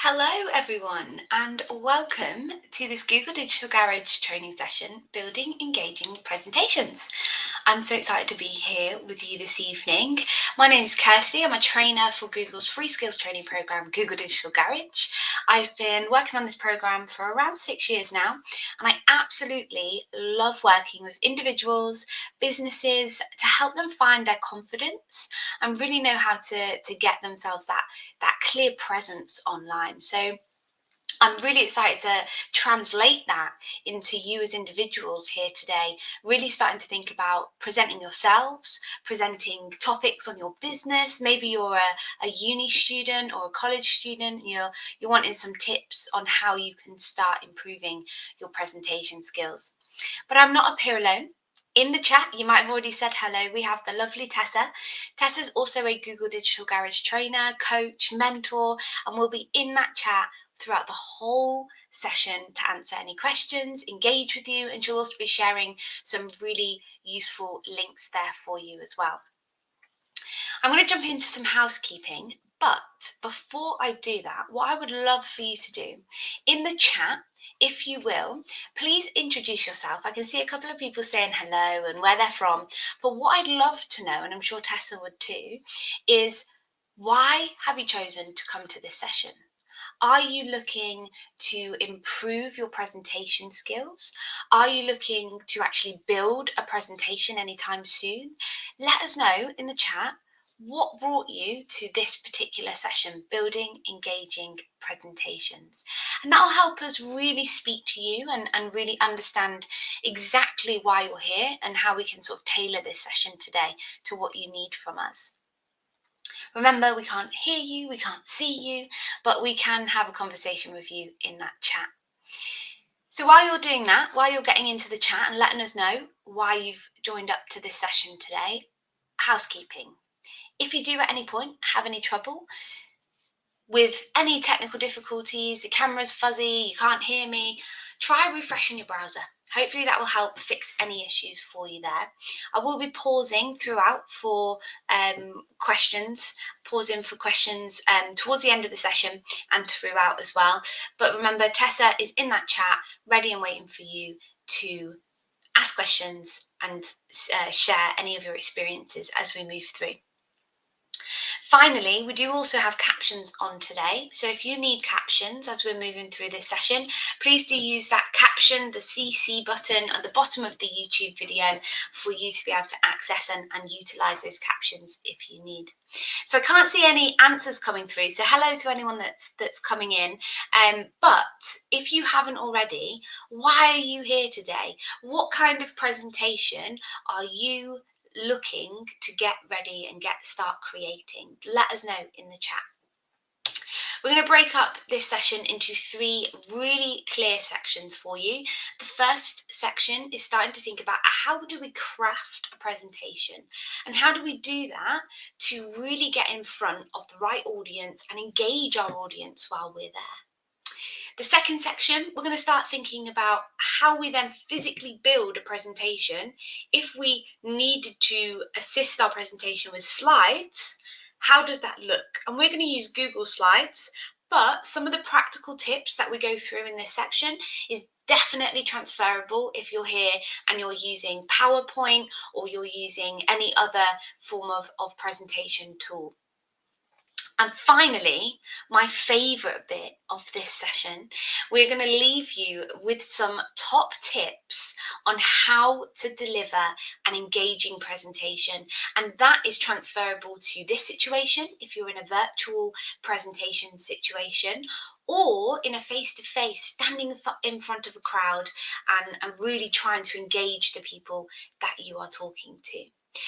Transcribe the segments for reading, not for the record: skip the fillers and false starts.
Hello, everyone, and welcome to this Google Digital Garage training session, Building Engaging Presentations. I'm so excited to be here with you this evening. My name is Kirsty. I'm a trainer for Google's free skills training program, Google Digital Garage. I've been working on this program for around 6 years now, and I absolutely love working with individuals, businesses to help them find their confidence and really know how to get themselves that clear presence online. So I'm really excited to translate that into you as individuals here today, really starting to think about presenting yourselves, presenting topics on your business. Maybe you're a uni student or a college student, you're wanting some tips on how you can start improving your presentation skills. But I'm not up here alone. In the chat, you might have already said hello. We have the lovely Tessa. Tessa's also a Google Digital Garage trainer, coach, mentor, and we'll be in that chat throughout the whole session to answer any questions, engage with you, and she'll also be sharing some really useful links there for you as well. I'm going to jump into some housekeeping, but before I do that, what I would love for you to do in the chat, if you will, please introduce yourself. I can see a couple of people saying hello and where they're from, but what I'd love to know, and I'm sure Tessa would too, is why have you chosen to come to this session? Are you looking to improve your presentation skills? Are you looking to actually build a presentation anytime soon? Let us know in the chat what brought you to this particular session, building engaging presentations. And that'll help us really speak to you and really understand exactly why you're here and how we can sort of tailor this session today to what you need from us. Remember, we can't hear you, we can't see you, but we can have a conversation with you in that chat. So while you're doing that, while you're getting into the chat and letting us know why you've joined up to this session today, housekeeping. If you do at any point have any trouble with any technical difficulties, the camera's fuzzy, you can't hear me, try refreshing your browser. Hopefully that will help fix any issues for you there. I will be pausing throughout for questions towards the end of the session and throughout as well. But remember, Tessa is in that chat, ready and waiting for you to ask questions and share any of your experiences as we move through. Finally, we do also have captions on today. So if you need captions as we're moving through this session, please do use that caption, the CC button at the bottom of the YouTube video for you to be able to access and utilize those captions if you need. So I can't see any answers coming through. So hello to anyone that's coming in. But if you haven't already, why are you here today? What kind of presentation are you looking to get ready and start creating? Let us know in the chat. We're going to break up this session into 3 really clear sections for you. The first section is starting to think about how do we craft a presentation and how do we do that to really get in front of the right audience and engage our audience while we're there. The second section, we're going to start thinking about how we then physically build a presentation. If we needed to assist our presentation with slides, how does that look? And we're going to use Google Slides, but some of the practical tips that we go through in this section is definitely transferable if you're here and you're using PowerPoint or you're using any other form of presentation tool. And finally, my favorite bit of this session, we're going to leave you with some top tips on how to deliver an engaging presentation. And that is transferable to this situation, if you're in a virtual presentation situation, or in a face-to-face, standing in front of a crowd and really trying to engage the people that you are talking to.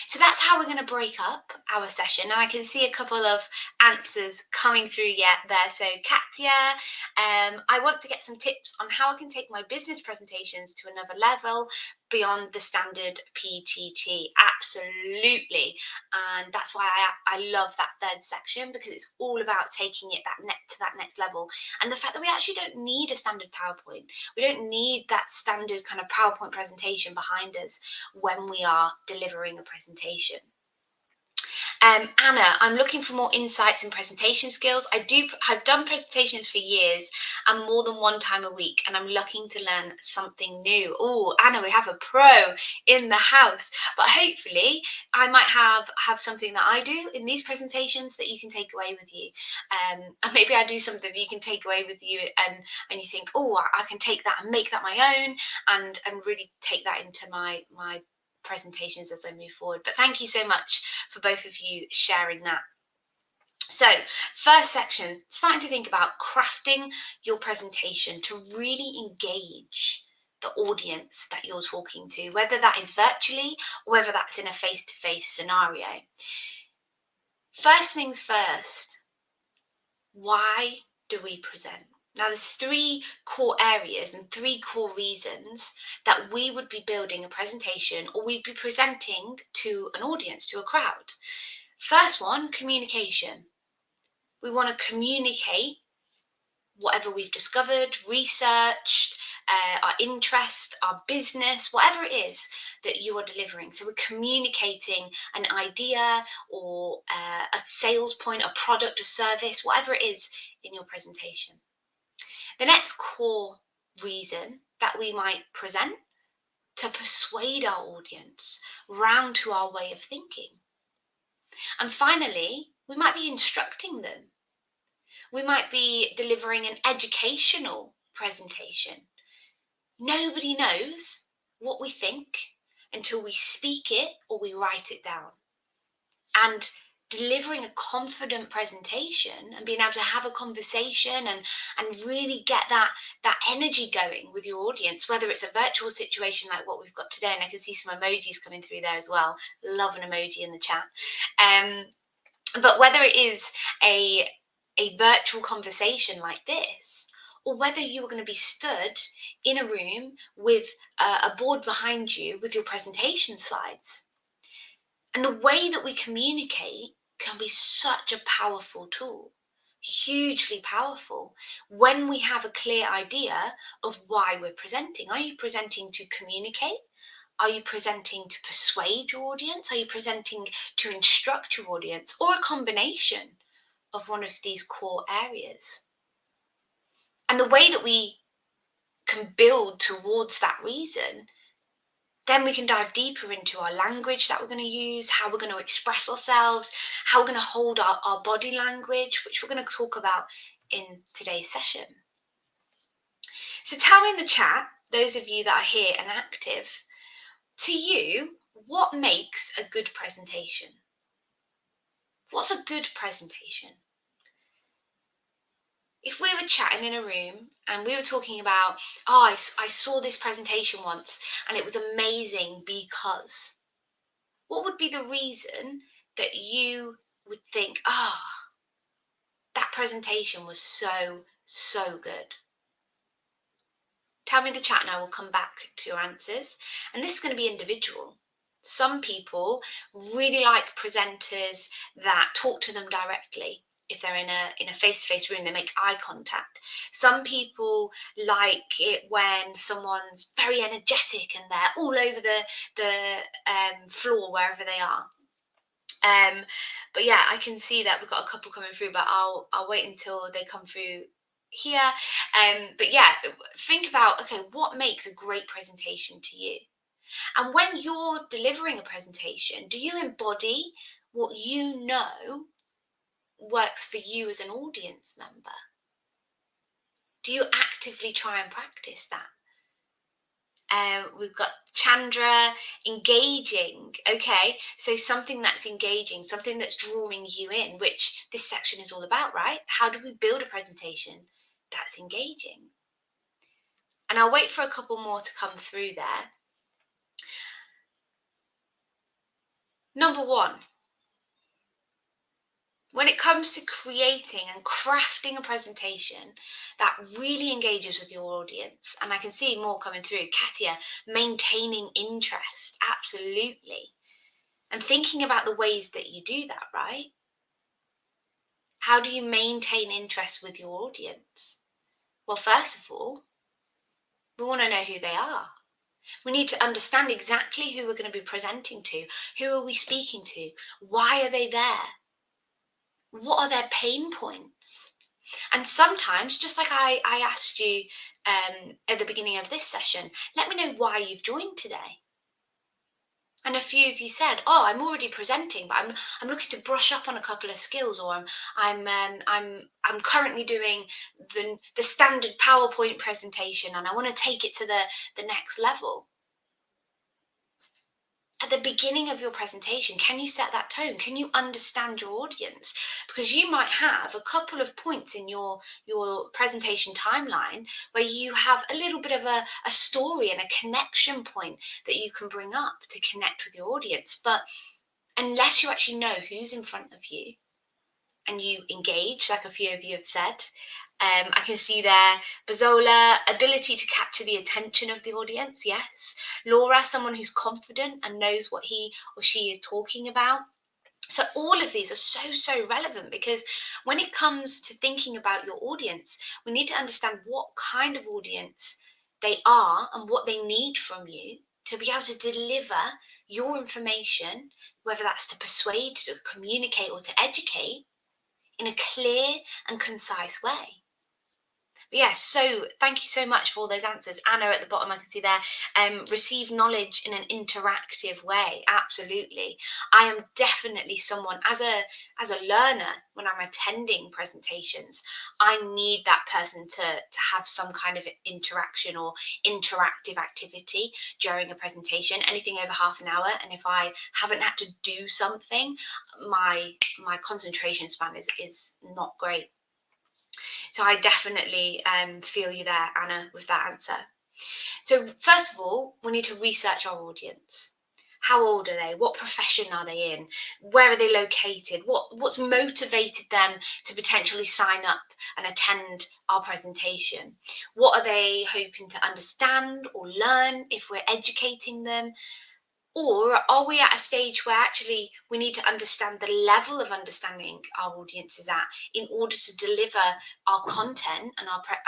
So that's how we're going to break up our session. And I can see a couple of answers coming through yet there. So Katya, I want to get some tips on how I can take my business presentations to another level beyond the standard PTT. Absolutely. And that's why I love that third section, because it's all about taking it to that next level. And the fact that we actually don't need a standard PowerPoint. We don't need that standard kind of PowerPoint presentation behind us when we are delivering a presentation. Anna, I'm looking for more insights and presentation skills. I've done presentations for years and more than one time a week, and I'm looking to learn something new. Oh, Anna, we have a pro in the house. But hopefully I might have something that I do in these presentations that you can take away with you. And maybe I do something that you can take away with you, and you think, oh, I can take that and make that my own, and really take that into my presentations as I move forward. But thank you so much for both of you sharing that. So, first section, starting to think about crafting your presentation to really engage the audience that you're talking to, whether that is virtually or whether that's in a face-to-face scenario. First things first, why do we present? Now, there's three core areas and three core reasons that we would be building a presentation or we'd be presenting to an audience, to a crowd. First one, communication. We want to communicate whatever we've discovered, researched, our interest, our business, whatever it is that you are delivering. So we're communicating an idea or a sales point, a product, a service, whatever it is in your presentation. The next core reason that we might present, to persuade our audience round to our way of thinking. And finally, we might be instructing them. We might be delivering an educational presentation. Nobody knows what we think until we speak it or we write it down. And delivering a confident presentation and being able to have a conversation and really get that energy going with your audience, whether it's a virtual situation like what we've got today, and I can see some emojis coming through there as well. Love an emoji in the chat. But whether it is a virtual conversation like this, or whether you are going to be stood in a room with a board behind you with your presentation slides. And the way that we communicate can be such a powerful tool, hugely powerful, when we have a clear idea of why we're presenting. Are you presenting to communicate? Are you presenting to persuade your audience? Are you presenting to instruct your audience, or a combination of one of these core areas? And the way that we can build towards that reason, then we can dive deeper into our language that we're going to use, how we're going to express ourselves, how we're going to hold our body language, which we're going to talk about in today's session. So tell me in the chat, those of you that are here and active, to you, what makes a good presentation? What's a good presentation? If we were chatting in a room and we were talking about, I saw this presentation once and it was amazing because, what would be the reason that you would think, that presentation was so good? Tell me in the chat and I will come back to your answers. And this is going to be individual. Some people really like presenters that talk to them directly. If they're in a face-to-face room, they make eye contact. Some people like it when someone's very energetic and they're all over the floor wherever they are. But yeah, I can see that we've got a couple coming through, but I'll wait until they come through here. But yeah, think about, okay, what makes a great presentation to you? And when you're delivering a presentation, do you embody what you know works for you as an audience member? Do you actively try and practice that? We've got Chandra, engaging. Okay, so something that's engaging, something that's drawing you in, which this section is all about, right? How do we build a presentation that's engaging? And I'll wait for a couple more to come through there. Number one, when it comes to creating and crafting a presentation that really engages with your audience, and I can see more coming through, Katia, maintaining interest, absolutely. And thinking about the ways that you do that, right? How do you maintain interest with your audience? Well, first of all, we want to know who they are. We need to understand exactly who we're going to be presenting to. Who are we speaking to? Why are they there? What are their pain points? And sometimes, just like I asked you at the beginning of this session, let me know why you've joined today. And a few of you said, "Oh, I'm already presenting, but I'm looking to brush up on a couple of skills, or I'm currently doing the standard PowerPoint presentation, and I want to take it to the next level." At the beginning of your presentation, can you set that tone? Can you understand your audience? Because you might have a couple of points in your presentation timeline where you have a little bit of a story and a connection point that you can bring up to connect with your audience. But unless you actually know who's in front of you and you engage, like a few of you have said, I can see there, Bazola, ability to capture the attention of the audience, yes. Laura, someone who's confident and knows what he or she is talking about. So all of these are so relevant, because when it comes to thinking about your audience, we need to understand what kind of audience they are and what they need from you to be able to deliver your information, whether that's to persuade, to communicate, or to educate, in a clear and concise way. Yes, so thank you so much for all those answers. Anna at the bottom, I can see there, receive knowledge in an interactive way. Absolutely. I am definitely someone, as a learner, when I'm attending presentations, I need that person to have some kind of interaction or interactive activity during a presentation, anything over half an hour. And if I haven't had to do something, my concentration span is not great. So I definitely feel you there, Anna, with that answer. So first of all, we need to research our audience. How old are they? What profession are they in? Where are they located? What's motivated them to potentially sign up and attend our presentation? What are they hoping to understand or learn if we're educating them? Or are we at a stage where actually we need to understand the level of understanding our audience is at in order to deliver our content and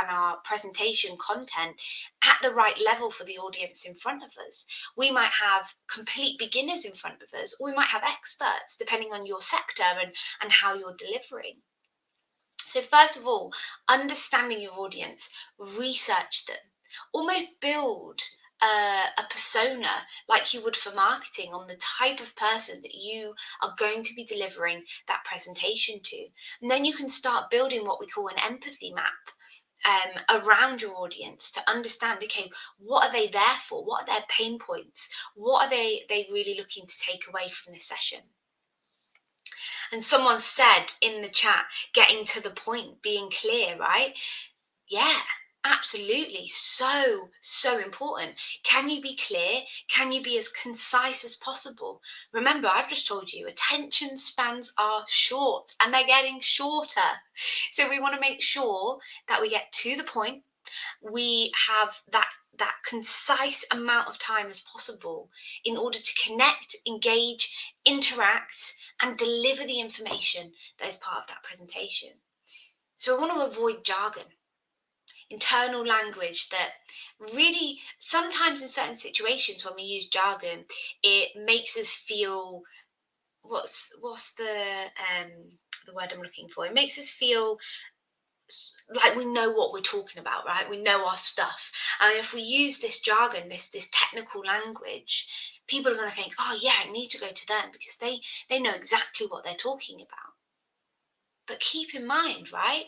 our presentation content at the right level for the audience in front of us? We might have complete beginners in front of us, or we might have experts, depending on your sector and how you're delivering. So first of all, understanding your audience, research them, almost build a persona like you would for marketing on the type of person that you are going to be delivering that presentation to. And then you can start building what we call an empathy map around your audience to understand, okay, what are they there for? What are their pain points? What are they really looking to take away from this session? And someone said in the chat, getting to the point, being clear, right? Yeah, absolutely. So important. Can you be clear? Can you be as concise as possible? Remember, I've just told you attention spans are short and they're getting shorter. So we want to make sure that we get to the point. We have that concise amount of time as possible in order to connect, engage, interact, and deliver the information that is part of that presentation. So we want to avoid jargon, internal language that really, sometimes in certain situations when we use jargon, it makes us feel, what's the word I'm looking for? It makes us feel like we know what we're talking about, right? We know our stuff. And if we use this jargon, this technical language, people are going to think, oh yeah, I need to go to them because they know exactly what they're talking about. But keep in mind, right,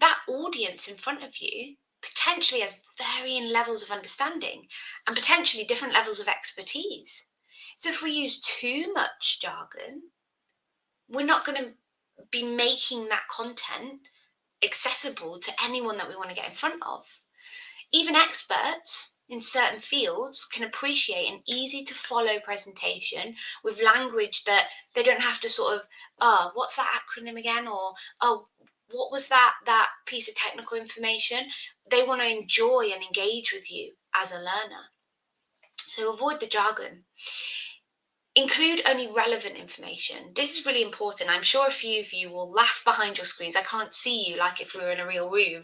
that audience in front of you potentially has varying levels of understanding and potentially different levels of expertise. So if we use too much jargon, we're not going to be making that content accessible to anyone that we want to get in front of. Even experts in certain fields can appreciate an easy to follow presentation with language that they don't have to sort of, oh, what's that acronym again? Or, oh, what was that piece of technical information? They want to enjoy and engage with you as a learner. So avoid the jargon. Include only relevant information. This is really important. I'm sure a few of you will laugh behind your screens. I can't see you like if we were in a real room,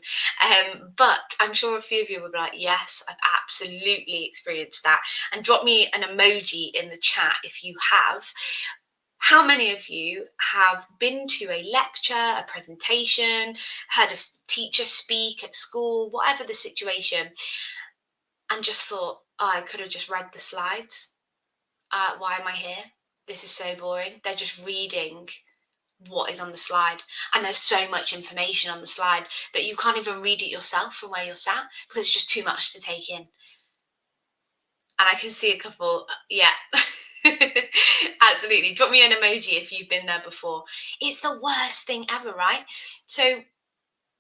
but I'm sure a few of you will be like, yes, I've absolutely experienced that. And drop me an emoji in the chat if you have. How many of you have been to a lecture, a presentation, heard a teacher speak at school, whatever the situation, and just thought, oh, I could have just read the slides. Why am I here? This is so boring. They're just reading what is on the slide. And there's so much information on the slide that you can't even read it yourself from where you're sat because it's just too much to take in. And I can see a couple, yeah. Absolutely. Drop me an emoji if you've been there before. It's the worst thing ever, right? So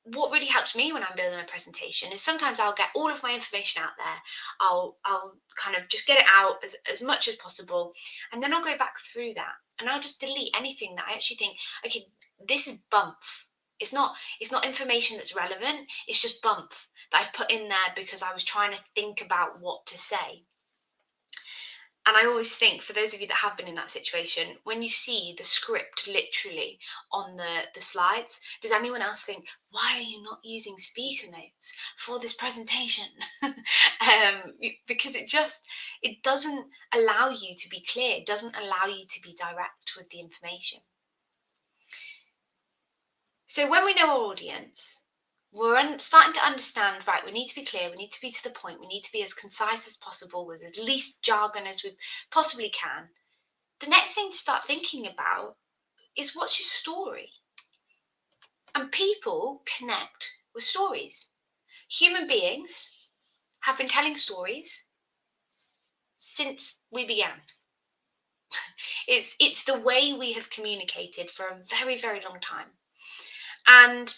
what really helps me when I'm building a presentation is sometimes I'll get all of my information out there. I'll kind of just get it out as much as possible. And then I'll go back through that and I'll just delete anything that I actually think, okay, this is bump. It's not information that's relevant. It's just bump that I've put in there because I was trying to think about what to say. And I always think, for those of you that have been in that situation, when you see the script literally on the slides, does anyone else think, why are you not using speaker notes for this presentation? Because it doesn't allow you to be clear. It doesn't allow you to be direct with the information. So when we know our audience, we're starting to understand, right, we need to be clear, we need to be to the point, we need to be as concise as possible with as least jargon as we possibly can. The next thing to start thinking about is, what's your story? And people connect with stories. Human beings have been telling stories since we began. It's the way we have communicated for a very, very long time. And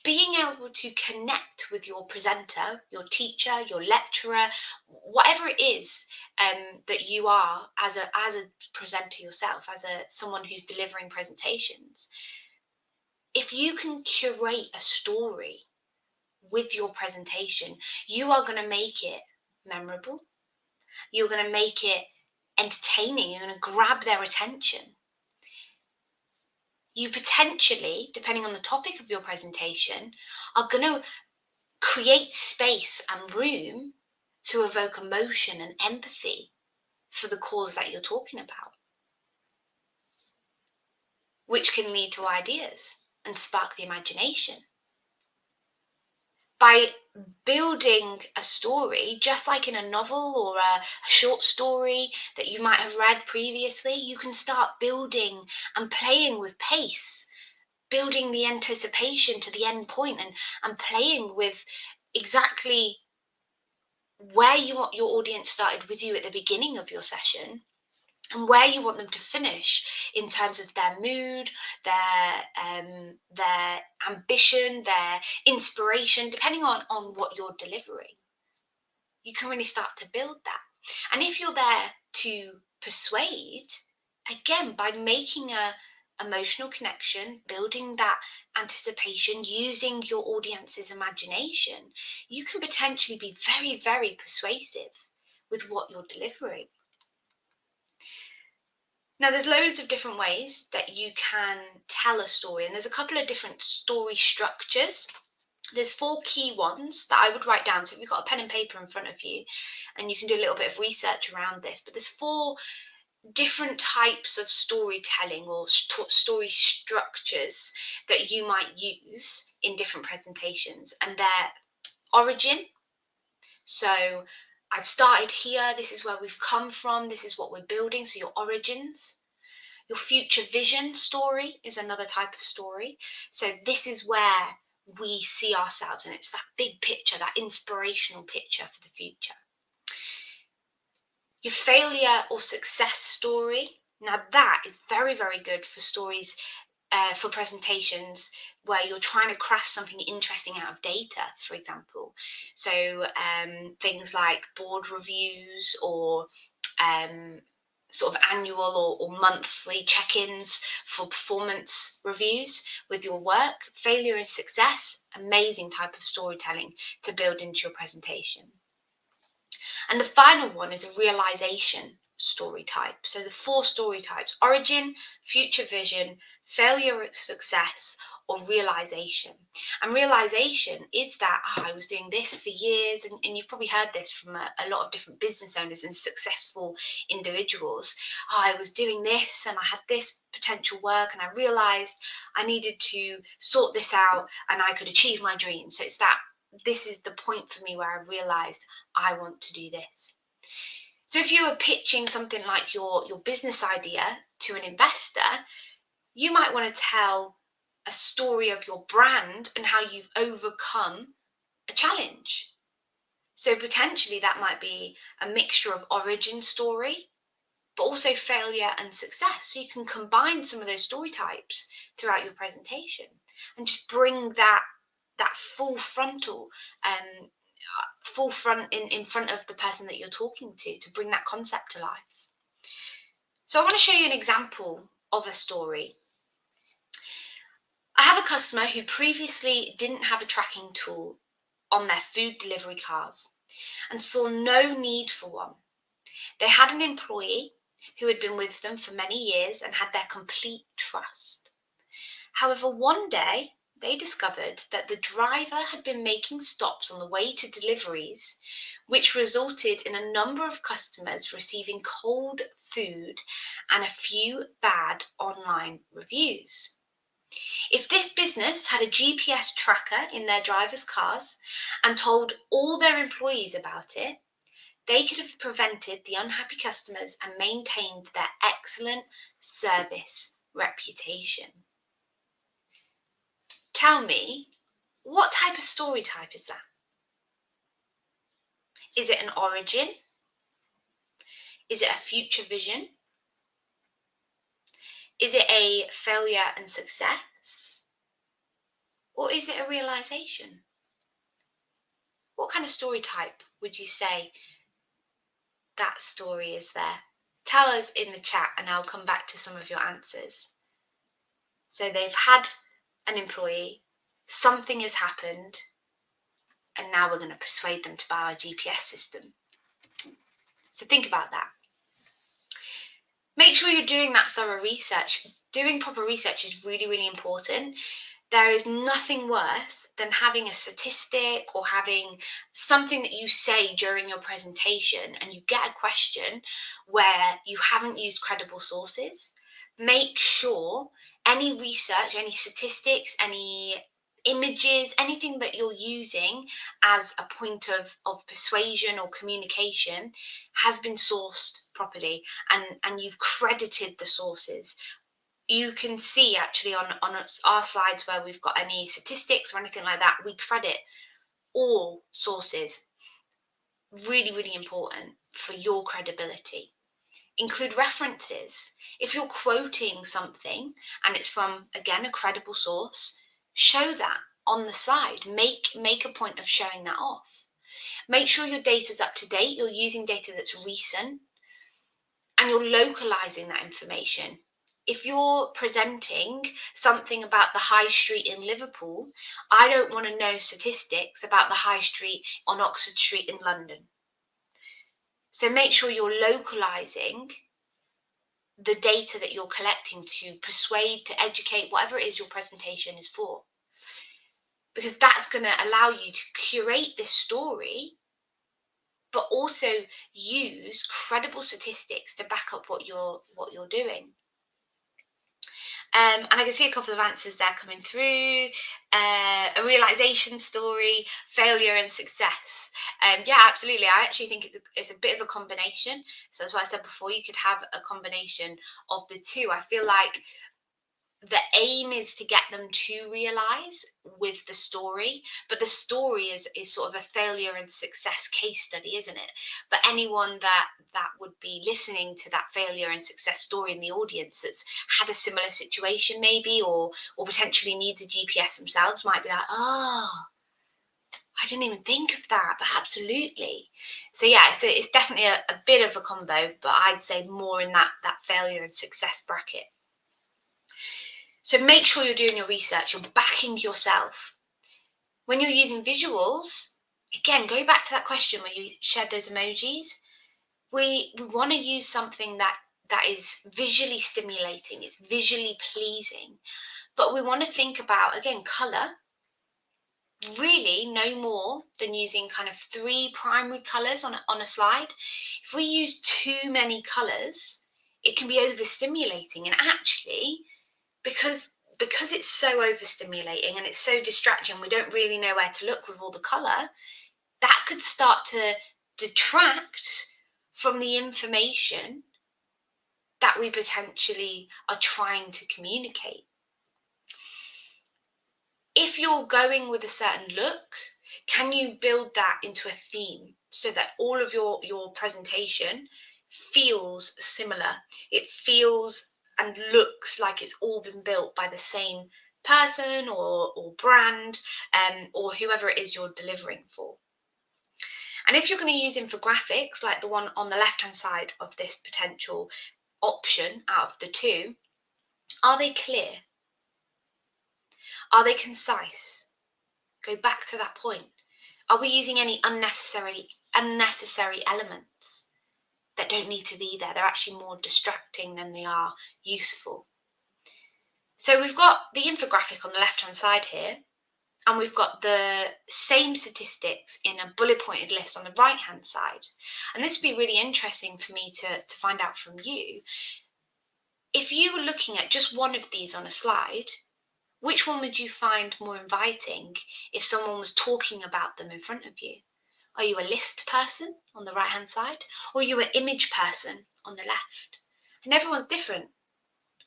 being able to connect with your presenter, your teacher, your lecturer, whatever it is that you are as a presenter yourself, as someone who's delivering presentations, if you can curate a story with your presentation, you are going to make it memorable. You're going to make it entertaining. You're going to grab their attention. You potentially, depending on the topic of your presentation, are going to create space and room to evoke emotion and empathy for the cause that you're talking about, which can lead to ideas and spark the imagination. By building a story, just like in a novel or a short story that you might have read previously, you can start building and playing with pace, building the anticipation to the end point, and playing with exactly where you want your audience started with you at the beginning of your session and where you want them to finish in terms of their mood, their ambition, their inspiration, depending on what you're delivering. You can really start to build that. And if you're there to persuade, again, by making a emotional connection, building that anticipation, using your audience's imagination, you can potentially be very, very persuasive with what you're delivering. Now, there's loads of different ways that you can tell a story, and there's a couple of different story structures. There's 4 key ones that I would write down. So if you've got a pen and paper in front of you, and you can do a little bit of research around this, but there's 4 different types of storytelling or story structures that you might use in different presentations, and their origin. So I've started here, this is where we've come from, this is what we're building, so your origins. Your future vision story is another type of story. So this is where we see ourselves, and it's that big picture, that inspirational picture for the future. Your failure or success story. Now that is very, very good for stories, for presentations where you're trying to craft something interesting out of data, for example. So things like board reviews or sort of annual or monthly check-ins for performance reviews with your work. Failure and success, amazing type of storytelling to build into your presentation. And the final one is a realization story type. So the 4 story types: origin, future vision, failure or success, or realization. And realization is that I was doing this for years, and you've probably heard this from a lot of different business owners and successful individuals. I was doing this and I had this potential work, and I realized I needed to sort this out and I could achieve my dream. So it's that this is the point for me where I realized I want to do this. So if you were pitching something like your business idea to an investor, you might want to tell a story of your brand and how you've overcome a challenge. So potentially that might be a mixture of origin story, but also failure and success. So you can combine some of those story types throughout your presentation and just bring that full frontal, full front in front of the person that you're talking to bring that concept to life. So I want to show you an example of a story. I have a customer who previously didn't have a tracking tool on their food delivery cars and saw no need for one. They had an employee who had been with them for many years and had their complete trust. However, one day they discovered that the driver had been making stops on the way to deliveries, which resulted in a number of customers receiving cold food and a few bad online reviews. If this business had a GPS tracker in their drivers' cars and told all their employees about it, they could have prevented the unhappy customers and maintained their excellent service reputation. Tell me, what type of story type is that? Is it an origin? Is it a future vision? Is it a failure and success? Or is it a realization? What kind of story type would you say that story is there? Tell us in the chat and I'll come back to some of your answers. So they've had an employee, something has happened, and now we're going to persuade them to buy our GPS system. So think about that. Make sure you're doing that thorough research. Doing proper research is really, really important. There is nothing worse than having a statistic or having something that you say during your presentation and you get a question where you haven't used credible sources. Make sure any research, any statistics, any images, anything that you're using as a point of persuasion or communication has been sourced properly and you've credited the sources. You can see actually on our slides where we've got any statistics or anything like that, we credit all sources. Really, really important for your credibility. Include references. If you're quoting something and it's from, again, a credible source, show that on the slide. Make a point of showing that off. Make sure your data's up to date. You're using data that's recent and you're localizing that information. If you're presenting something about the high street in Liverpool, I don't want to know statistics about the high street on Oxford Street in London. So make sure you're localizing the data that you're collecting to persuade, to educate, whatever it is your presentation is for. Because that's going to allow you to curate this story, but also use credible statistics to back up what you're doing. And I can see a couple of answers there coming through. A realization story, failure and success. Yeah, absolutely. I actually think it's a bit of a combination. So that's why I said before, you could have a combination of the two. I feel like the aim is to get them to realize with the story, but the story is sort of a failure and success case study, isn't it? But anyone that would be listening to that failure and success story in the audience that's had a similar situation maybe, or potentially needs a GPS themselves might be like, oh, I didn't even think of that, but absolutely. So yeah, so it's definitely a bit of a combo, but I'd say more in that failure and success bracket. So make sure you're doing your research, you're backing yourself. When you're using visuals, again, go back to that question where you shared those emojis. We want to use something that is visually stimulating, it's visually pleasing, but we want to think about, again, color, really no more than using kind of 3 primary colors on a slide. If we use too many colors, it can be overstimulating, and actually, because it's so overstimulating and it's so distracting, we don't really know where to look with all the color, that could start to detract from the information that we potentially are trying to communicate. If you're going with a certain look, can you build that into a theme so that all of your presentation feels similar? It feels and looks like it's all been built by the same person or brand, or whoever it is you're delivering for. And if you're going to use infographics, like the one on the left-hand side of this potential option out of the two, are they clear? Are they concise? Go back to that point. Are we using any unnecessary elements that don't need to be there? They're actually more distracting than they are useful. So we've got the infographic on the left-hand side here, and we've got the same statistics in a bullet pointed list on the right-hand side. And this would be really interesting for me to find out from you. If you were looking at just one of these on a slide, which one would you find more inviting if someone was talking about them in front of you? Are you a list person on the right-hand side, or are you an image person on the left? And everyone's different.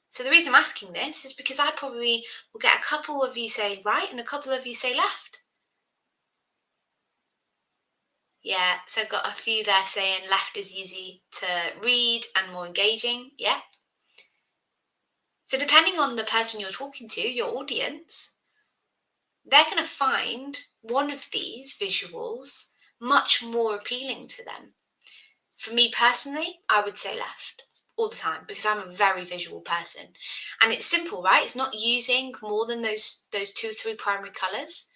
So the reason I'm asking this is because I probably will get a couple of you say right and a couple of you say left. Yeah, so I've got a few there saying left is easy to read and more engaging. Yeah. So depending on the person you're talking to, your audience, they're going to find one of these visuals much more appealing to them. For me personally, I would say left all the time because I'm a very visual person. And it's simple, right? It's not using more than those 2 or 3 primary colors.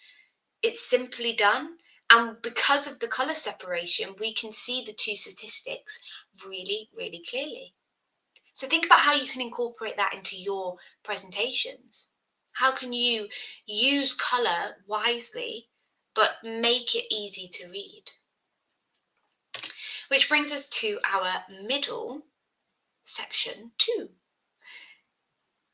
It's simply done. And because of the color separation, we can see the 2 statistics really, really clearly. So think about how you can incorporate that into your presentations. How can you use color wisely, but make it easy to read? Which brings us to our middle section 2.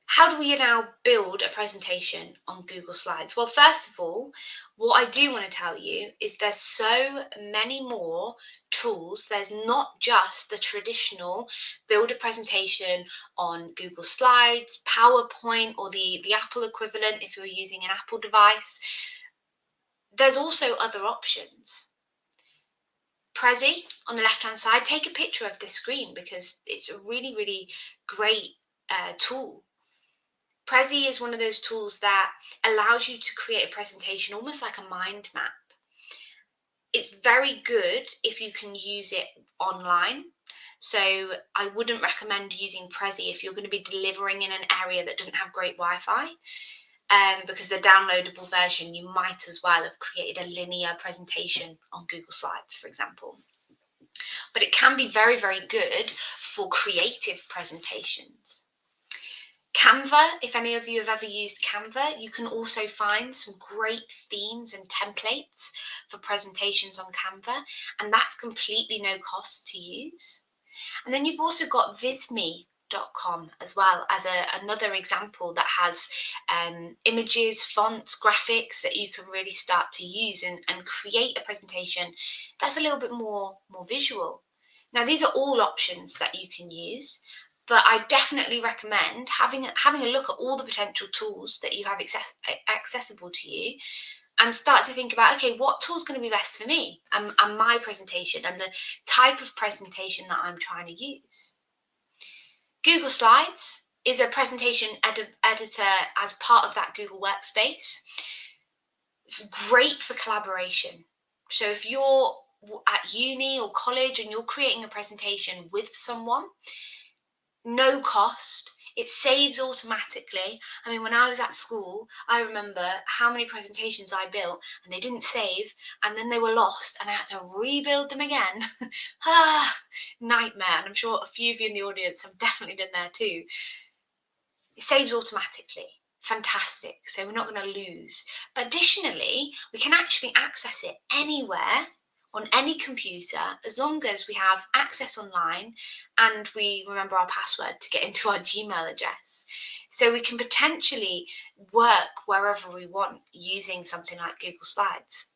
How do we now build a presentation on Google Slides? Well, first of all, what I do want to tell you is there's so many more tools. There's not just the traditional build a presentation on Google Slides, PowerPoint, or the Apple equivalent if you're using an Apple device. There's also other options. Prezi on the left-hand side, take a picture of this screen because it's a really, really great tool. Prezi is one of those tools that allows you to create a presentation almost like a mind map. It's very good if you can use it online. So I wouldn't recommend using Prezi if you're going to be delivering in an area that doesn't have great Wi-Fi, because the downloadable version, you might as well have created a linear presentation on Google Slides, for example. But it can be very, very good for creative presentations. Canva, if any of you have ever used Canva, you can also find some great themes and templates for presentations on Canva, and that's completely no cost to use. And then you've also got Visme.com as well as another example that has images, fonts, graphics that you can really start to use and create a presentation that's a little bit more visual. Now, these are all options that you can use, but I definitely recommend having a look at all the potential tools that you have accessible to you and start to think about, okay, what tool is going to be best for me and my presentation and the type of presentation that I'm trying to use. Google Slides is a presentation editor as part of that Google Workspace. It's great for collaboration. So if you're at uni or college and you're creating a presentation with someone, no cost, It saves automatically. I mean, when I was at school, I remember how many presentations I built and they didn't save, and then they were lost and I had to rebuild them again. Nightmare. And I'm sure a few of you in the audience have definitely been there too. It saves automatically. Fantastic. So we're not going to lose. But additionally, we can actually access it anywhere on any computer as long as we have access online and we remember our password to get into our Gmail address. So we can potentially work wherever we want using something like Google Slides.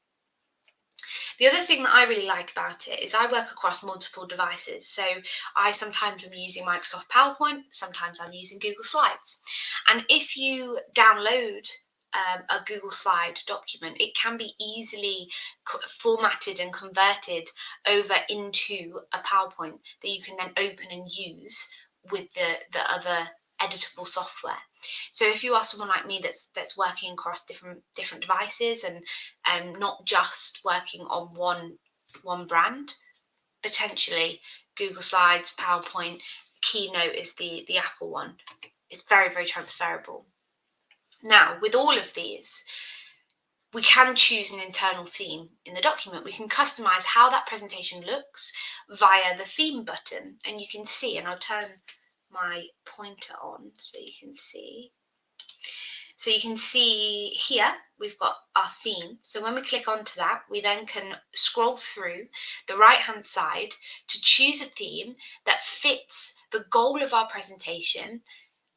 The other thing that I really like about it is I work across multiple devices. So I sometimes am using Microsoft PowerPoint, sometimes I'm using Google Slides. And if you download a Google Slide document, it can be easily formatted and converted over into a PowerPoint that you can then open and use with the other editable software. So if you are someone like me that's working across different devices and not just working on one brand, potentially Google Slides, PowerPoint, Keynote is the Apple one. It's very, very transferable. Now, with all of these, we can choose an internal theme in the document. We can customize how that presentation looks via the theme button. And you can see, and I'll turn my pointer on so you can see. So you can see here, we've got our theme. So when we click onto that, we then can scroll through the right-hand side to choose a theme that fits the goal of our presentation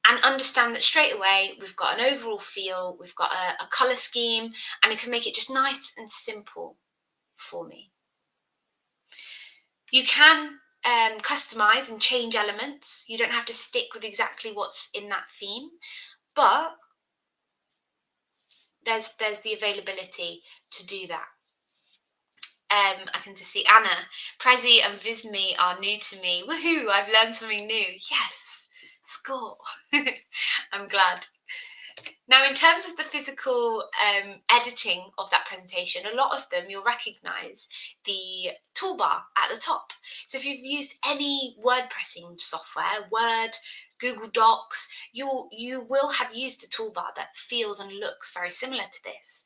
and understand that straight away we've got an overall feel, we've got a colour scheme, and it can make it just nice and simple for me. You can customize and change elements. You don't have to stick with exactly what's in that theme, but there's the availability to do that. I can just see Anna, Prezi and Vismi are new to me. Woohoo, I've learned something new. Yes, score. I'm glad. Now, in terms of the physical editing of that presentation, a lot of them you'll recognise the toolbar at the top. So if you've used any word pressing software, Word, Google Docs, you will have used a toolbar that feels and looks very similar to this.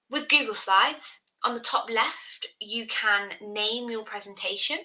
With Google Slides, on the top left, you can name your presentation.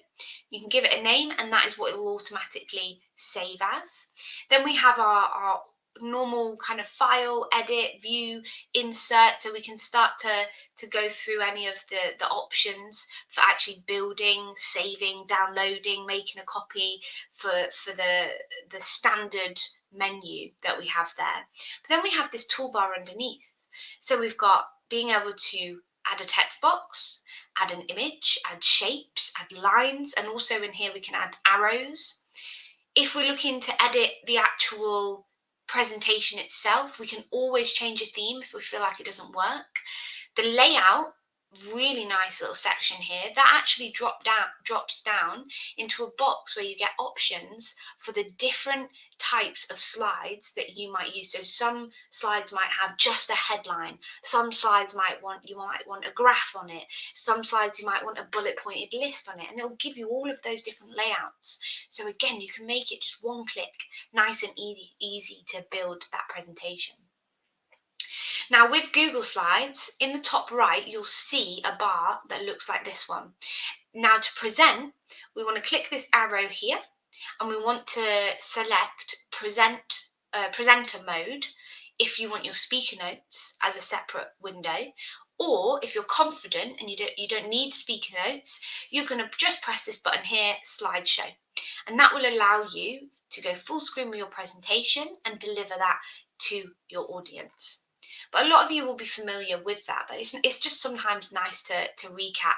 You can give it a name and that is what it will automatically save as. Then we have our normal kind of file, edit, view, insert, so we can start to go through any of the options for actually building, saving, downloading, making a copy for the standard menu that we have there. But then we have this toolbar underneath. So we've got being able to add a text box, add an image, add shapes, add lines, and also in here we can add arrows. If we're looking to edit the actual presentation itself, we can always change a theme if we feel like it doesn't work. The layout, really nice little section here, that actually drops down into a box where you get options for the different types of slides that you might use. So some slides might have just a headline, some slides you might want a graph on it, some slides you might want a bullet pointed list on it, and it'll give you all of those different layouts. So again, you can make it just one click, nice and easy to build that presentation. Now with Google Slides, in the top right, you'll see a bar that looks like this one. Now to present, we want to click this arrow here and we want to select presenter mode if you want your speaker notes as a separate window, or if you're confident and you don't need speaker notes, you're going to just press this button here, slideshow, and that will allow you to go full screen with your presentation and deliver that to your audience. But a lot of you will be familiar with that, but it's just sometimes nice to recap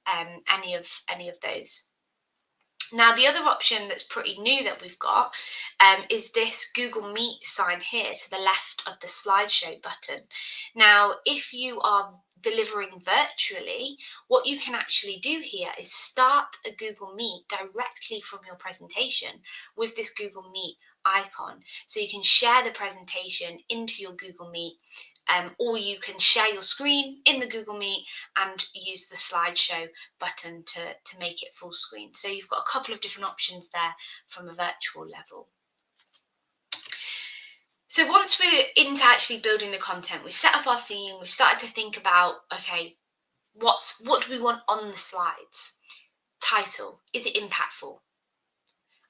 any of those. Now, the other option that's pretty new that we've got is this Google Meet sign here to the left of the slideshow button. Now, if you are delivering virtually, what you can actually do here is start a Google Meet directly from your presentation with this Google Meet icon. So you can share the presentation into your Google Meet, or you can share your screen in the Google Meet and use the slideshow button to make it full screen. So you've got a couple of different options there from a virtual level. So once we're into actually building the content, we set up our theme, we started to think about, okay, what do we want on the slides? Title, is it impactful?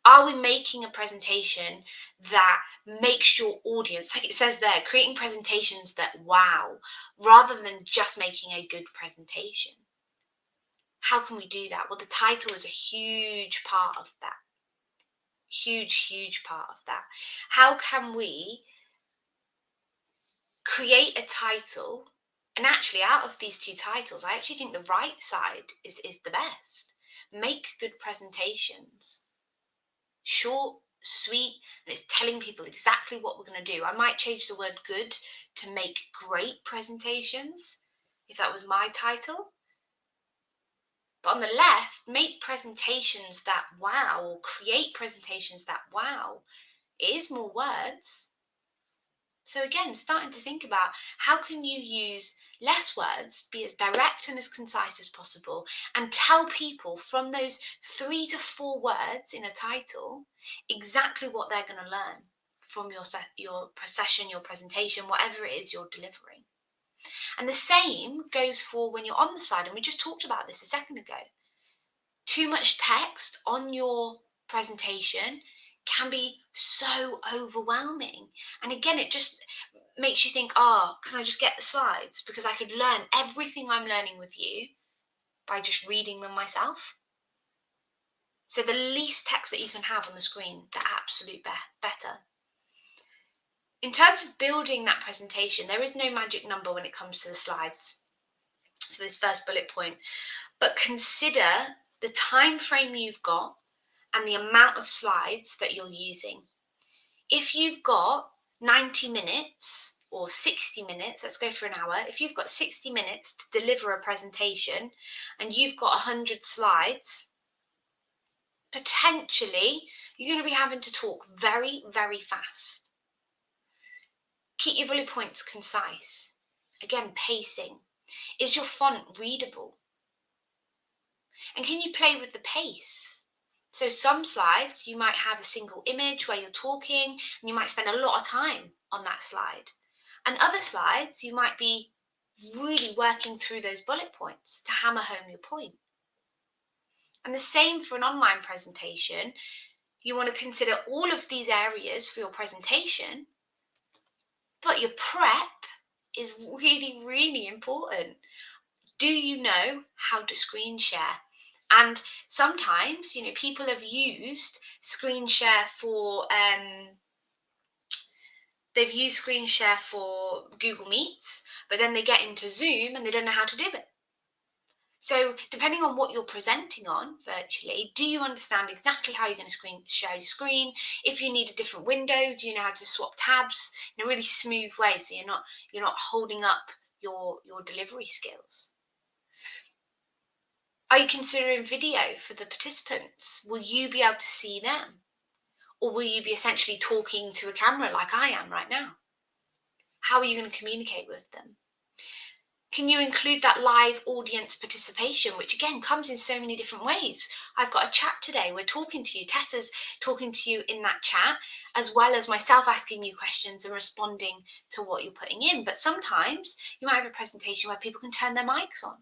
Are we making a presentation that makes your audience, like it says there, creating presentations that wow, rather than just making a good presentation? How can we do that? Well, the title is a huge part of that. Huge part of that. How can we create a title? And actually, out of these two titles, I actually think the right side is the best. Make good presentations. Short, sweet, and it's telling people exactly what we're going to do. I might change the word good to make great presentations if that was my title. But on the left, make presentations that wow, or create presentations that wow. It is more words. So again, starting to think about how can you use less words, be as direct and as concise as possible, and tell people from those 3 to 4 words in a title exactly what they're going to learn from your session, your presentation, whatever it is you're delivering. And the same goes for when you're on the slide, and we just talked about this a second ago. Too much text on your presentation can be so overwhelming. And again, it just makes you think, oh, can I just get the slides? Because I could learn everything I'm learning with you by just reading them myself. So the least text that you can have on the screen, the absolute better. In terms of building that presentation, there is no magic number when it comes to the slides. So this first bullet point, but consider the time frame you've got and the amount of slides that you're using. If you've got 90 minutes or 60 minutes, let's go for an hour. If you've got 60 minutes to deliver a presentation and you've got 100 slides, potentially you're going to be having to talk very, very fast. Keep your bullet points concise. Again, pacing. Is your font readable? And can you play with the pace? So some slides, you might have a single image where you're talking and you might spend a lot of time on that slide. And other slides, you might be really working through those bullet points to hammer home your point. And the same for an online presentation. You want to consider all of these areas for your presentation, but your prep is really, really important. Do you know how to screen share? And sometimes, people have used screen share for they've used screen share for Google Meets, but then they get into Zoom and they don't know how to do it. So depending on what you're presenting on virtually, do you understand exactly how you're going to share your screen? If you need a different window, do you know how to swap tabs in a really smooth way so you're not holding up your delivery skills? Are you considering video for the participants? Will you be able to see them? Or will you be essentially talking to a camera like I am right now? How are you going to communicate with them? Can you include that live audience participation, which again comes in so many different ways? I've got a chat today. We're talking to you. Tessa's talking to you in that chat, as well as myself asking you questions and responding to what you're putting in. But sometimes you might have a presentation where people can turn their mics on.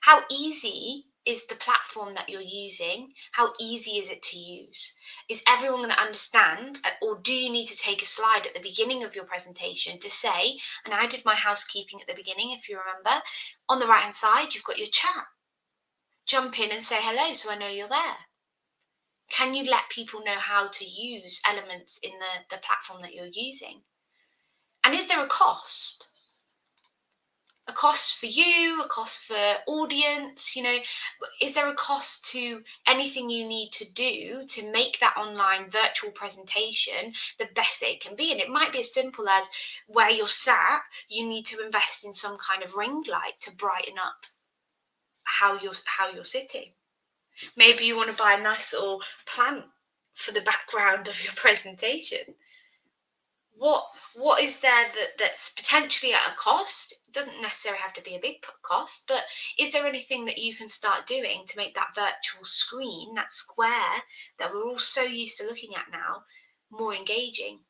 How easy is the platform that you're using? How easy is it to use? Is everyone going to understand? Or do you need to take a slide at the beginning of your presentation to say, and I did my housekeeping at the beginning, if you remember, on the right hand side, you've got your chat. Jump in and say hello so I know you're there. Can you let people know how to use elements in the platform that you're using? And is there a cost? A cost for you, a cost for audience, is there a cost to anything you need to do to make that online virtual presentation the best that it can be? And it might be as simple as where you're sat, you need to invest in some kind of ring light to brighten up how you're sitting. Maybe you want to buy a nice little plant for the background of your presentation. What is there that's potentially at a cost? It doesn't necessarily have to be a big cost, but is there anything that you can start doing to make that virtual screen, that square that we're all so used to looking at now, more engaging?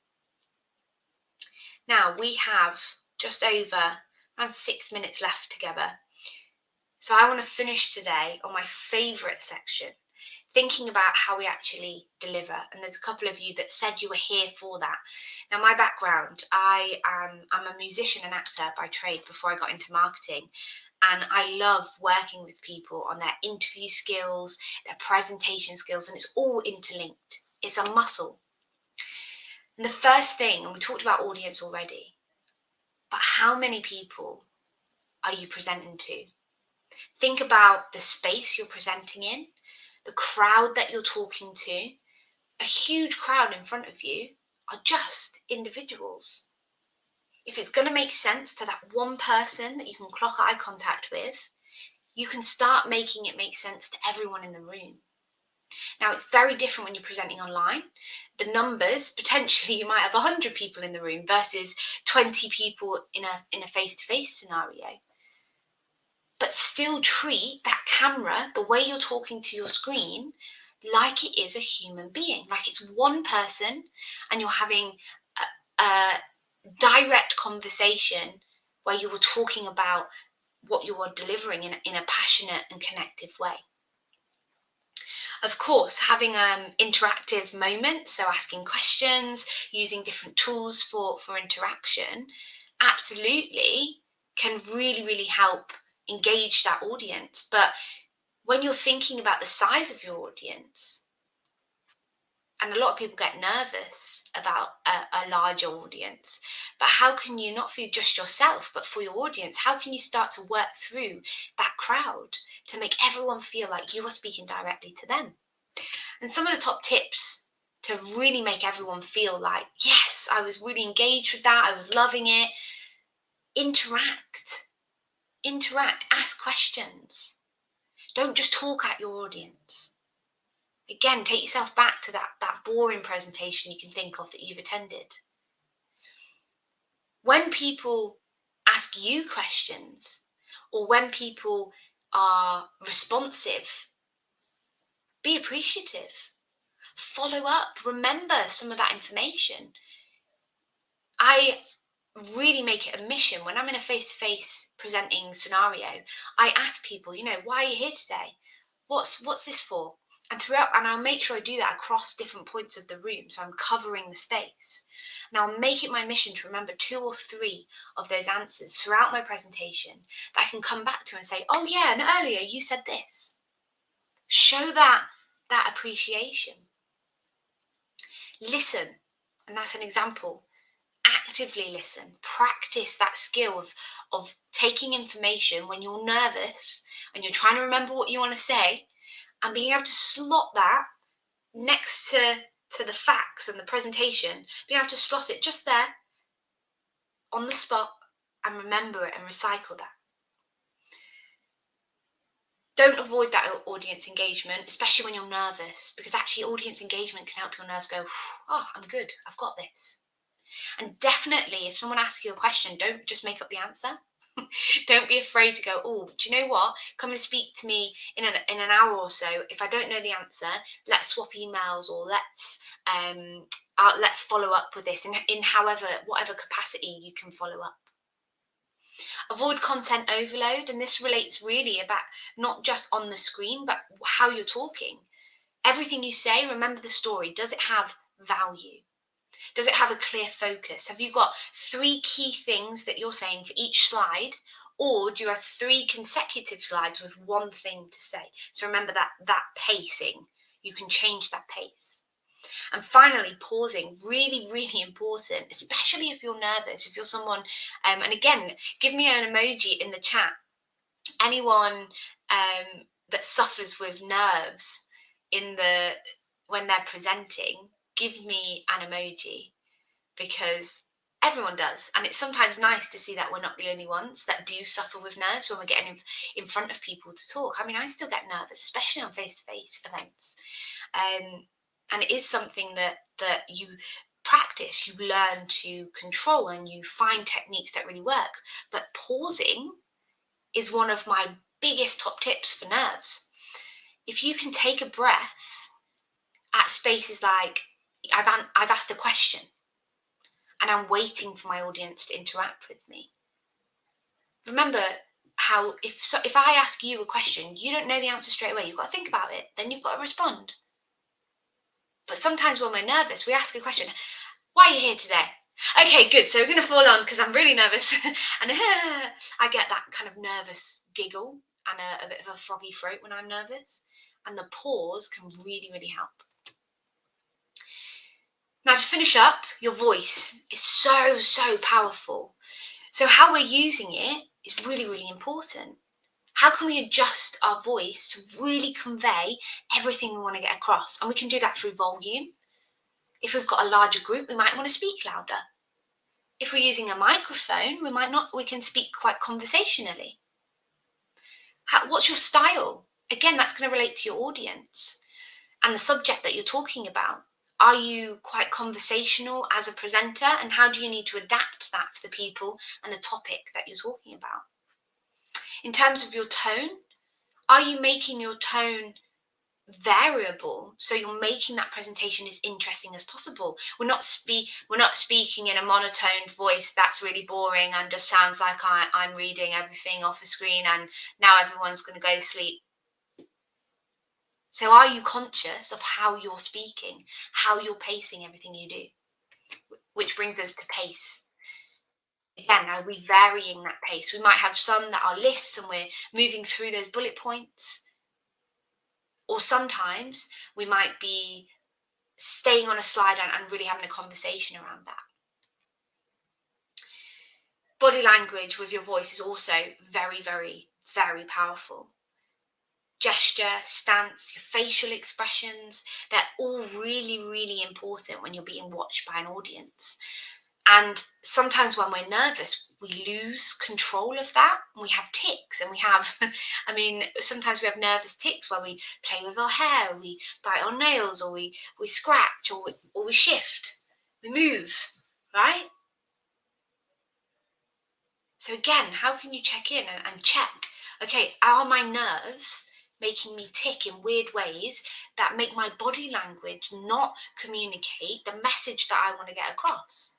Now we have just over around 6 minutes left together. So I want to finish today on my favourite section, thinking about how we actually deliver. And there's a couple of you that said you were here for that. Now, my background, I'm a musician and actor by trade before I got into marketing. And I love working with people on their interview skills, their presentation skills, and it's all interlinked. It's a muscle. And the first thing, and we talked about audience already, but how many people are you presenting to? Think about the space you're presenting in, the crowd that you're talking to. A huge crowd in front of you are just individuals. If it's going to make sense to that one person that you can clock eye contact with, you can start making it make sense to everyone in the room. Now, it's very different when you're presenting online. The numbers, potentially you might have 100 people in the room versus 20 people in a face-to-face scenario. But still treat that camera, the way you're talking to your screen, like it is a human being, like it's one person and you're having a direct conversation where you were talking about what you are delivering in a passionate and connective way. Of course, having interactive moments, so asking questions, using different tools for interaction, absolutely can really, really help engage that audience. But when you're thinking about the size of your audience, and a lot of people get nervous about a larger audience, but how can you, not for just yourself, but for your audience, how can you start to work through that crowd to make everyone feel like you are speaking directly to them? And some of the top tips to really make everyone feel like, yes, I was really engaged with that, I was loving it. Interact, ask questions. Don't just talk at your audience. Again, take yourself back to that boring presentation you can think of that you've attended. When people ask you questions, or when people are responsive, be appreciative. Follow up. Remember some of that information. I really make it a mission when I'm in a face-to-face presenting scenario. I ask people, why are you here today? What's this for? And I'll make sure I do that across different points of the room, so I'm covering the space. And I'll make it my mission to remember 2 or 3 of those answers throughout my presentation that I can come back to and say, oh yeah, and earlier you said this. Show that appreciation. Listen, and that's an example. Actively listen. Practice that skill of taking information when you're nervous and you're trying to remember what you want to say, and being able to slot that next to the facts and the presentation, being able to slot it just there on the spot and remember it and recycle that. Don't avoid that audience engagement, especially when you're nervous, because actually audience engagement can help your nerves go, oh, I'm good, I've got this. And definitely, if someone asks you a question, don't just make up the answer. Don't be afraid to go, oh, do you know what? Come and speak to me in an hour or so. If I don't know the answer, let's swap emails, or let's follow up with this in whatever capacity you can follow up. Avoid content overload, and this relates really about not just on the screen, but how you're talking. Everything you say, remember the story. Does it have value? Does it have a clear focus? Have you got 3 key things that you're saying for each slide? Or do you have 3 consecutive slides with one thing to say? So remember that pacing. You can change that pace. And finally, pausing, really, really important, especially if you're nervous, if you're someone, and again, give me an emoji in the chat. Anyone that suffers with nerves when they're presenting, give me an emoji, because everyone does. And it's sometimes nice to see that we're not the only ones that do suffer with nerves when we're getting in front of people to talk. I mean, I still get nervous, especially on face-to-face events. And it is something that you practice, you learn to control, and you find techniques that really work. But pausing is one of my biggest top tips for nerves. If you can take a breath at spaces like, I've asked a question, and I'm waiting for my audience to interact with me. Remember how if I ask you a question, you don't know the answer straight away. You've got to think about it, then you've got to respond. But sometimes when we're nervous, we ask a question, why are you here today? Okay, good. So we're going to fall on because I'm really nervous. And I get that kind of nervous giggle and a bit of a froggy throat when I'm nervous. And the pause can really, really help. Now, to finish up, your voice is so, so powerful. So how we're using it is really, really important. How can we adjust our voice to really convey everything we want to get across? And we can do that through volume. If we've got a larger group, we might want to speak louder. If we're using a microphone, we can speak quite conversationally. What's your style? Again, that's going to relate to your audience and the subject that you're talking about. Are you quite conversational as a presenter? And how do you need to adapt that for the people and the topic that you're talking about? In terms of your tone, are you making your tone variable, so you're making that presentation as interesting as possible? We're not speaking in a monotone voice that's really boring and just sounds like I'm reading everything off a screen and now everyone's going to go to sleep. So are you conscious of how you're speaking, how you're pacing everything you do? Which brings us to pace. Again, are we varying that pace? We might have some that are lists and we're moving through those bullet points. Or sometimes we might be staying on a slide and really having a conversation around that. Body language with your voice is also very, very, very powerful. Gesture, stance, your facial expressions, they're all really, really important when you're being watched by an audience. And sometimes when we're nervous, we lose control of that. We have tics and we have, sometimes we have nervous tics where we play with our hair, we bite our nails, or we scratch, or we shift, we move, right? So again, how can you check in and check, okay, are my nerves making me tick in weird ways that make my body language not communicate the message that I want to get across?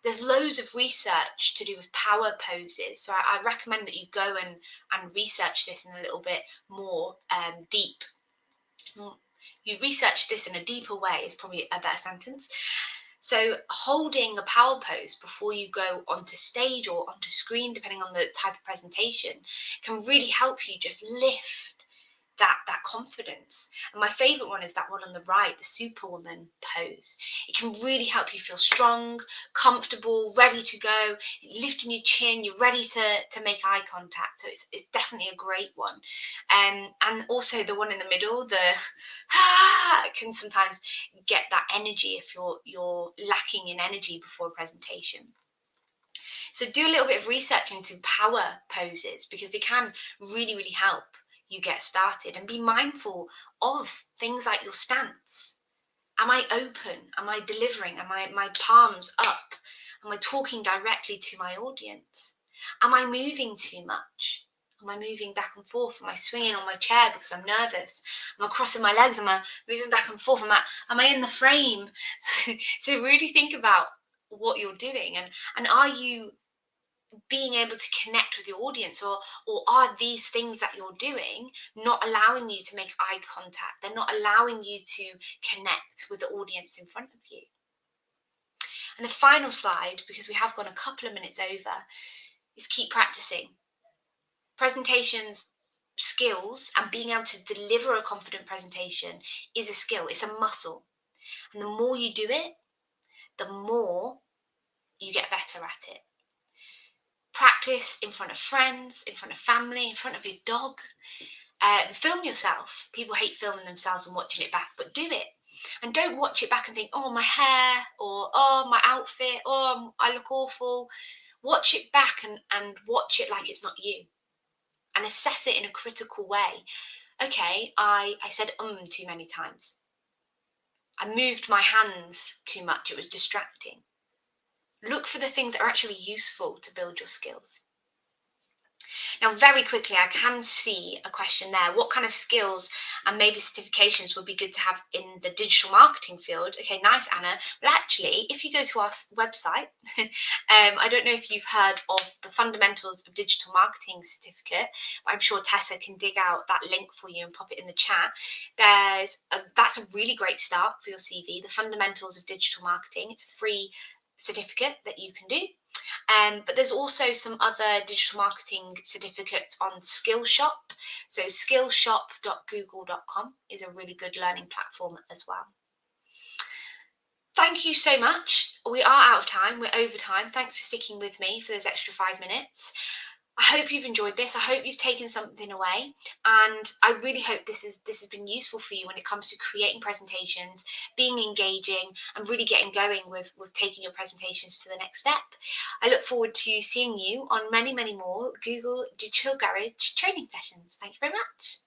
There's loads of research to do with power poses. So I recommend that you go and research this in a little bit more deep. You research this in a deeper way is probably a better sentence. So holding a power pose before you go onto stage or onto screen, depending on the type of presentation, can really help you just lift that confidence. And my favorite one is that one on the right, the Superwoman pose. It can really help you feel strong, comfortable, ready to go, lifting your chin, you're ready to make eye contact. So it's definitely a great one. And also the one in the middle, the can sometimes get that energy if you're lacking in energy before a presentation. So do a little bit of research into power poses because they can really, really help you get started, and be mindful of things like your stance. Am I open? Am I delivering? Am my palms up? Am I talking directly to my audience? Am I moving too much? Am I moving back and forth? Am I swinging on my chair because I'm nervous? Am I crossing my legs? Am I moving back and forth? Am I in the frame? So really think about what you're doing, and are you being able to connect with your audience, or are these things that you're doing not allowing you to make eye contact? They're not allowing you to connect with the audience in front of you. And the final slide, because we have gone a couple of minutes over, is keep practicing. Presentations skills and being able to deliver a confident presentation is a skill, it's a muscle. And the more you do it, the more you get better at it. Practice in front of friends, in front of family, in front of your dog. Film yourself. People hate filming themselves and watching it back, but do it. And don't watch it back and think, oh, my hair, or oh, my outfit, oh, I look awful. Watch it back and watch it like it's not you. And assess it in a critical way. Okay, I said too many times. I moved my hands too much. It was distracting. Look for the things that are actually useful to build your skills. Now, very quickly, I can see a question there. What kind of skills and maybe certifications would be good to have in the digital marketing field? Okay, nice, Anna. Well, actually, if you go to our website, I don't know if you've heard of the Fundamentals of Digital Marketing certificate, but I'm sure Tessa can dig out that link for you and pop it in the chat. That's a really great start for your CV, the Fundamentals of Digital Marketing. It's a free certificate that you can do. But there's also some other digital marketing certificates on Skillshop. So skillshop.google.com is a really good learning platform as well. Thank you so much. We are out of time. We're over time. Thanks for sticking with me for those extra 5 minutes. I hope you've enjoyed this. I hope you've taken something away, and I really hope this has been useful for you when it comes to creating presentations, being engaging, and really getting going with taking your presentations to the next step. I look forward to seeing you on many more Google Digital Garage training sessions. Thank you very much.